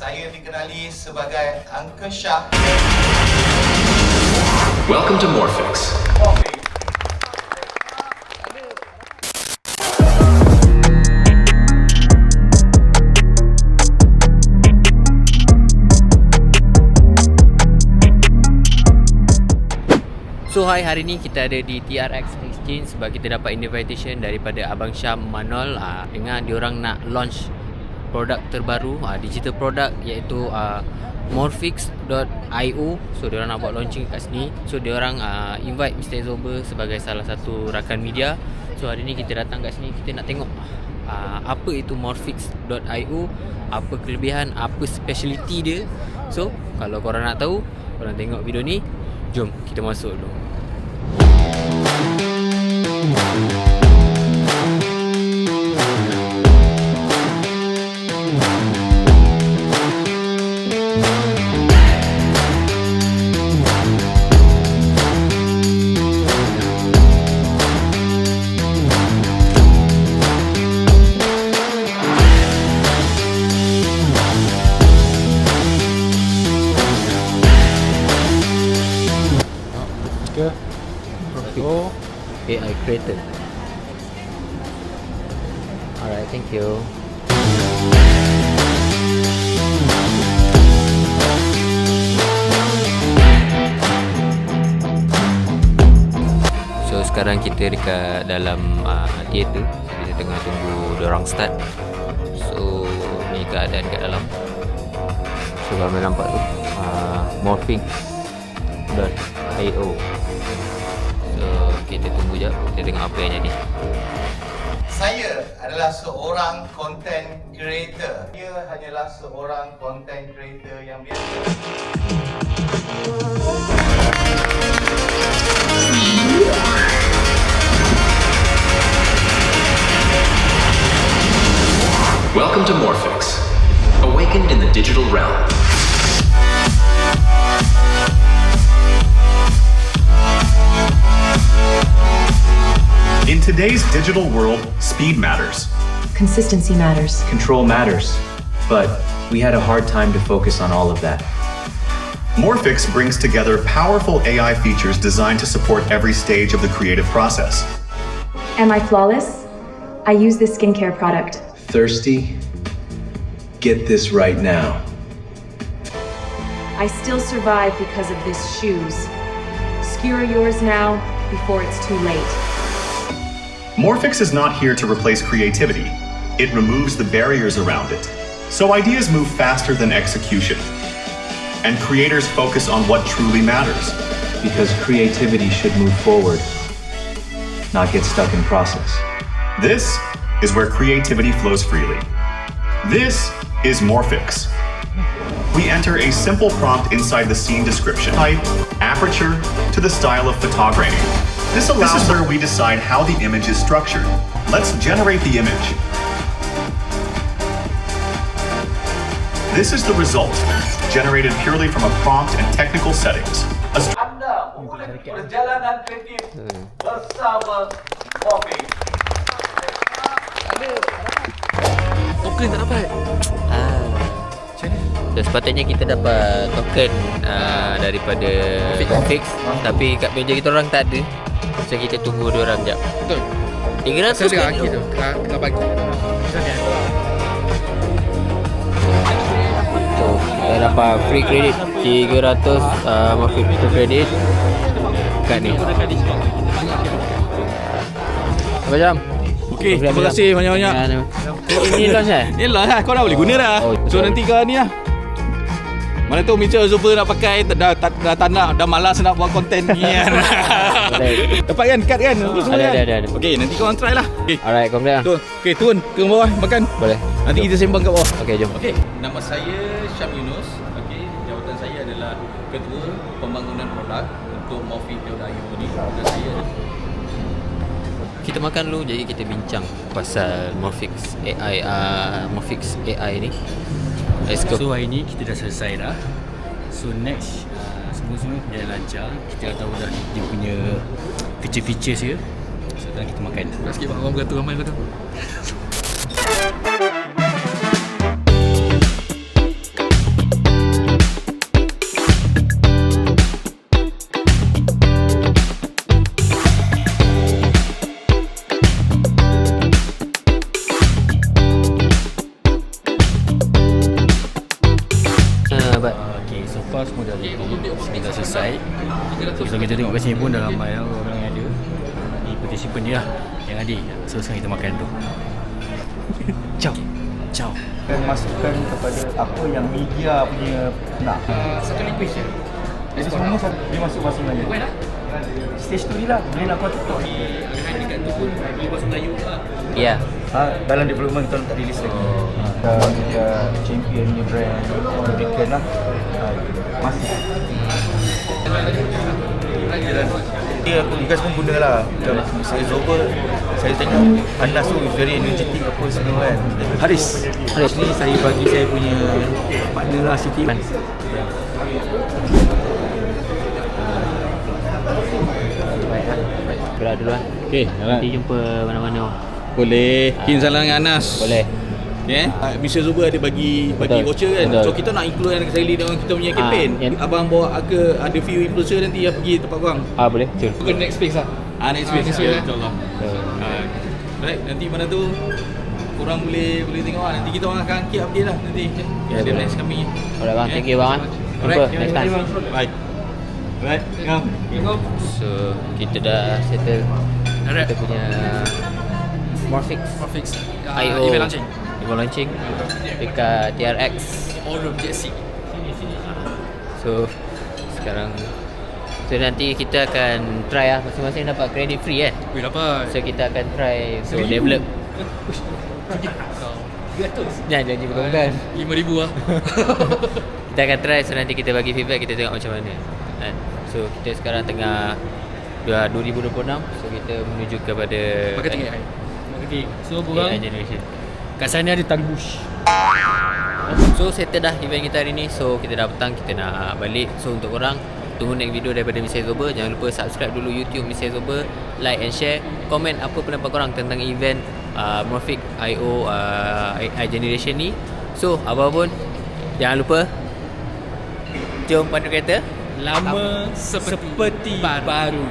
Saya dikenali sebagai Uncle Shah. Welcome to Morphix. So hari ni kita ada di TRX Exchange sebab kita dapat invitation daripada Abang Syam Manol dengan diorang nak launch produk terbaru, digital produk iaitu Morphix.io. So diorang nak buat launching kat sini. So diorang invite Mr. Zober sebagai salah satu rakan media. So hari ni kita datang kat sini, kita nak tengok apa itu Morphix.io, apa kelebihan, apa speciality dia. So kalau korang nak tahu, korang tengok video ni. Jom kita masuk dulu. AI creator. Alright, thank you. So sekarang kita dekat dalam theater. Kita tengah tunggu diorang start. So ni keadaan kat dalam. So kalau nampak tu Morphix.io. Kita tunggu je, kita tengok apa yang jadi. Saya adalah seorang content creator. Dia hanyalah seorang content creator yang biasa. Welcome to Morphix. Awakened in the digital realm. In today's digital world, speed matters. Consistency matters. Control matters. But we had a hard time to focus on all of that. Morphix brings together powerful AI features designed to support every stage of the creative process. Am I flawless? I use this skincare product. Thirsty? Get this right now. I still survive because of this shoes. Skewer yours now before it's too late. Morphix is not here to replace creativity. It removes the barriers around it. So ideas move faster than execution. And creators focus on what truly matters. Because creativity should move forward, not get stuck in process. This is where creativity flows freely. This is Morphix. We enter a simple prompt inside the scene description. Type, aperture, to the style of photography. This is where we decide how the image is structured. Let's generate the image. This is the result, generated purely from a prompt and technical settings. Anda memulai perjalanan kreatif bersama Morphix. Token tak dapat. So, sepatutnya kita dapat token daripada Morphix, tapi kat meja kita orang tak ada. So kita tunggu diorang jap. Betul. 300 saya kan kaki tu. Tengah pagi. So kita dapat free credit 300 Morphix free credit kat ni. Apa jam? Okey, terima kasih banyak-banyak. Ini launch Ni lah kau dah boleh guna dah. So nanti kau ni lah. Mana tahu Mr. Zober nak pakai, dah tak nak, dah malas nak buat konten ni kan. Dapat kan kad kan? Ada. Okey, nanti kau orang try lah. Okay. Alright, kau boleh lah. Okey, turun ke bawah makan. Boleh. Nanti kita sembang kat bawah. Okey, jom. Okey, nama saya Syam Yunus. Okey, jawatan saya adalah Ketua Pembangunan Produk untuk Morphix.io ni. Dan saya Kita makan dulu, jadi kita bincang pasal Morphix AI Morphix AI ni. Let's go. So hari ni kita dah selesai dah. So next semua berjalan lancar. Kita dah tahu dah dia punya feature-features dia. So sekarang kita makan. sikit bang, orang berkata ramai kata. far semua dah dah selesai. So kita tengok kat sini pun dah ramai orang yang ada. Ni participant dia lah yang adik. So sekarang kita makan tu. Ciao. Ciao. Masukkan kepada apa yang media punya nak. Satu language je. Jadi semua dia masuk bahasa Melayu. Stage tu ni lah, boleh nak buat TikTok. Ada dekat tu pun boleh bahasa Melayu lah. Ya. Dalam development kita tak release lagi. Dia champion punya brand, Beacon lah. Masih. Dia aku guys pun guna lah. Macam saya Zober, saya tengok Anas tu very energetic apa semua kan. Haris ni saya bagi saya punya partner lah Siti. Gerak dulu lah. Okey, Nanti jumpa mana-mana. boleh. Kirim salam dengan Anas. Boleh. Okay. Mr. Zuber ada bagi Betul. voucher kan. Betul. So kita nak include dengan sekali dalam kita punya campaign. Abang bawa ada few influencer nanti yang pergi tempat korang. Boleh. Cur. Next phase lah. Next phase. InsyaAllah. Right, nanti mana tu korang boleh tengok lah. Nanti kita orang akan keep update lah nanti. Ada next kami. Alright bang, thank you bang. Jumpa next time. Bye. Right, go. So kita dah settle kita punya Morphix IO event launching dekat TRX All-room JC. So sekarang nanti kita akan try lah, masing-masing dapat credit free kan. Weh dapat. So kita akan try untuk develop. Jangan janji bukan-bukan. 5,000 lah. Kita akan try, so nanti kita bagi feedback, kita tengok macam mana kan. So kita sekarang tengah 2026, so kita menuju kepada Marketing AI. Marketing. So AI korang generation. kat sana ada Tangbush. So settle dah event kita hari ni. So kita dah petang, kita nak balik. So untuk korang, tunggu next video daripada Mr. Zober. Jangan lupa subscribe dulu YouTube Mr. Zober, like and share, komen apa pendapat korang tentang event Morphix IO AI Generation ni. So apa pun, jangan lupa jom pandu kereta Lama seperti baru.